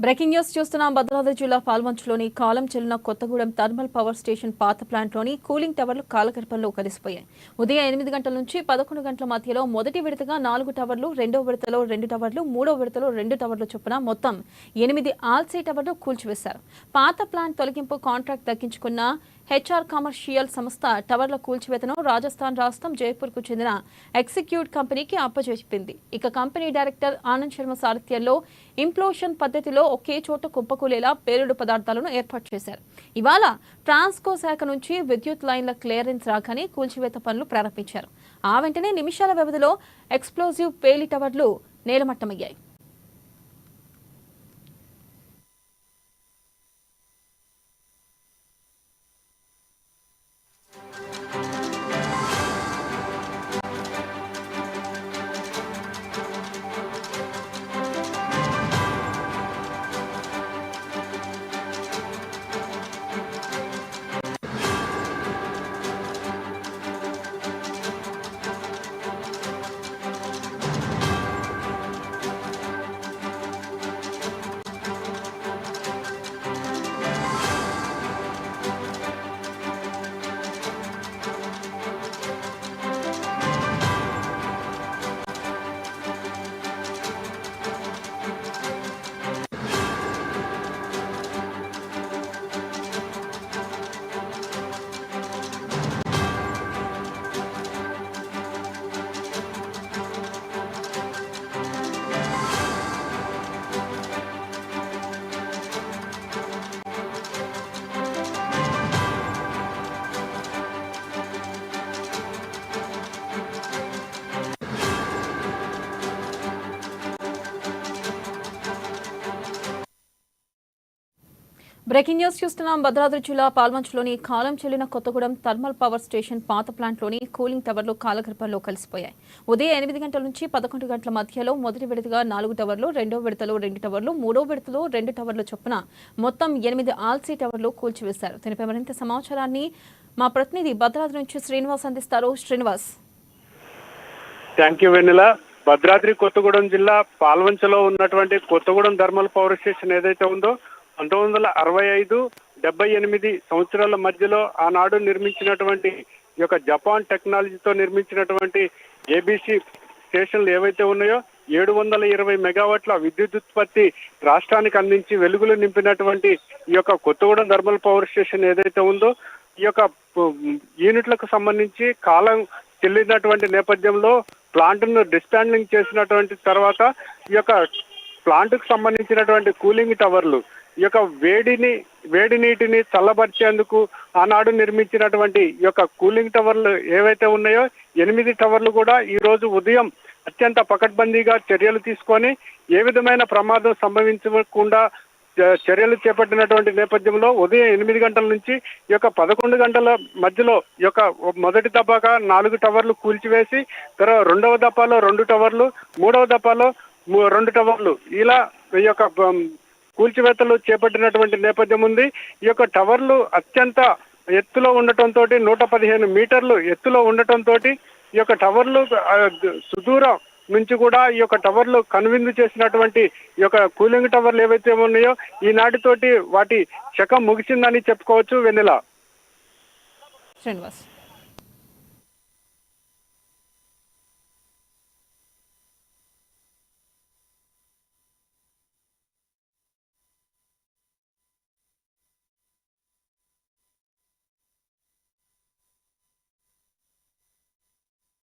Breaking news చూస్తున్నాం. భద్రాద్రి జిల్లా పాల్వంచలోని కాలం చెల్లిన Kothagudem thermal power station పాత ప్లాంట్లోని కూలింగ్ టవర్లు కాలగర్భంలో కలిసిపోయాయి. ఉదయం 8 గంటల నుంచి 11 గంటల మధ్యలో మొదటి విడతగా 4 టవర్లు, రెండో విడతలో 2 టవర్లు, మూడో విడతలో 2 టవర్లు చొప్పున మొత్తం 8 ఆల్సీ టవర్లు కూల్చివేశారు. పాత ప్లాంట్ తొలగింపు కాంట్రాక్ట్ దక్కించుకున్న హెచ్ఆర్ కమర్షియల్ సంస్థ టవర్ల కూల్చివేతను రాజస్థాన్ రాష్ట్రం జైపూర్కు చెందిన ఎగ్జిక్యూట్ కంపెనీకి అప్పచెప్పింది. ఇక కంపెనీ డైరెక్టర్ ఆనంద్ శర్మ సారథ్యంలో ఇంప్లోషన్ పద్ధతిలో ఒకే చోట కుప్పకూలేలా పేలుడు పదార్థాలను ఏర్పాటు చేశారు. ఇవాళ ట్రాన్స్కో శాఖ నుంచి విద్యుత్ లైన్ల క్లియరెన్స్ రాగానే కూల్చివేత పనులు ప్రారంభించారు. ఆ వెంటనే నిమిషాల వ్యవధిలో ఎక్స్ప్లోజివ్ పేలి టవర్లు నేలమట్టమయ్యాయి. బ్రేకింగ్ న్యూస్ చూస్తున్నాం. భద్రాద్రి జిల్లా పాల్వంచలోని కాలం చెల్లిన కొత్తగూడెం థర్మల్ పవర్ స్టేషన్ పాత ప్లాంట్లోని కూలింగ్ టవర్లు కాలగర్భంలో కలిసిపోయాయి. ఉదయం 8 గంటల నుంచి 11 గంటల మధ్యలో మొదటి విడతగా 4 టవర్లు, రెండో విడతలో 2 టవర్లు, మూడో విడతలో 2 టవర్లు చొప్పున మొత్తం 8 ఆల్సీ టవర్లు కూల్చివేశారు. దీనిపై మరింత సమాచారాన్ని మా ప్రతినిధి భద్రాద్రి నుంచి శ్రీనివాస్ అందిస్తారు. శ్రీనివాస్. థ్యాంక్ యూ వెన్నెల. భద్రాద్రి కొత్తగూడెం జిల్లా పాల్వంచలో ఉన్నటువంటి కొత్తగూడెం థర్మల్ పవర్ స్టేషన్ ఏదైతే ఉందో 1965-78 సంవత్సరాల మధ్యలో ఆనాడు నిర్మించినటువంటి ఈ యొక్క జపాన్ టెక్నాలజీతో నిర్మించినటువంటి ఏబీసీ స్టేషన్లు ఏవైతే ఉన్నాయో 720 మెగావాట్ల విద్యుత్ ఉత్పత్తి రాష్ట్రానికి అందించి వెలుగులు నింపినటువంటి ఈ యొక్క కొత్తగూడెం థర్మల్ పవర్ స్టేషన్ ఏదైతే ఉందో ఈ యొక్క యూనిట్లకు సంబంధించి కాలం చెల్లినటువంటి నేపథ్యంలో ప్లాంట్ను డిస్మాండ్లింగ్ చేసినటువంటి తర్వాత ఈ యొక్క ప్లాంట్కు సంబంధించినటువంటి కూలింగ్ టవర్లు ఈ యొక్క వేడి నీటిని చల్లబరిచేందుకు ఆనాడు నిర్మించినటువంటి ఈ యొక్క కూలింగ్ టవర్లు ఏవైతే ఉన్నాయో 8 టవర్లు కూడా ఈ రోజు ఉదయం అత్యంత పకడ్బందీగా చర్యలు తీసుకొని ఏ విధమైన ప్రమాదం సంభవించకుండా చర్యలు చేపట్టినటువంటి నేపథ్యంలో ఉదయం 8 గంటల నుంచి ఈ యొక్క 11 గంటల మధ్యలో ఈ యొక్క మొదటి దఫాగా 4 టవర్లు కూల్చివేసి తర్వాత రెండవ దఫాలో 2 టవర్లు, మూడవ దఫాలో 2 టవర్లు ఇలా ఈ యొక్క కూల్చివేతలు చేపట్టినటువంటి నేపథ్యం ఉంది. ఈ యొక్క టవర్లు అత్యంత ఎత్తులో ఉండటంతో 115 మీటర్లు ఎత్తులో ఉండటంతో ఈ యొక్క టవర్లు సుదూరం నుంచి కూడా ఈ యొక్క టవర్లు కనువిందు చేసినటువంటి ఈ యొక్క కూలింగ్ టవర్లు ఏవైతే ఉన్నాయో ఈనాటితోటి వాటి శకం ముగిసిందని చెప్పుకోవచ్చు వెన్నెల. శ్రీనివాస్.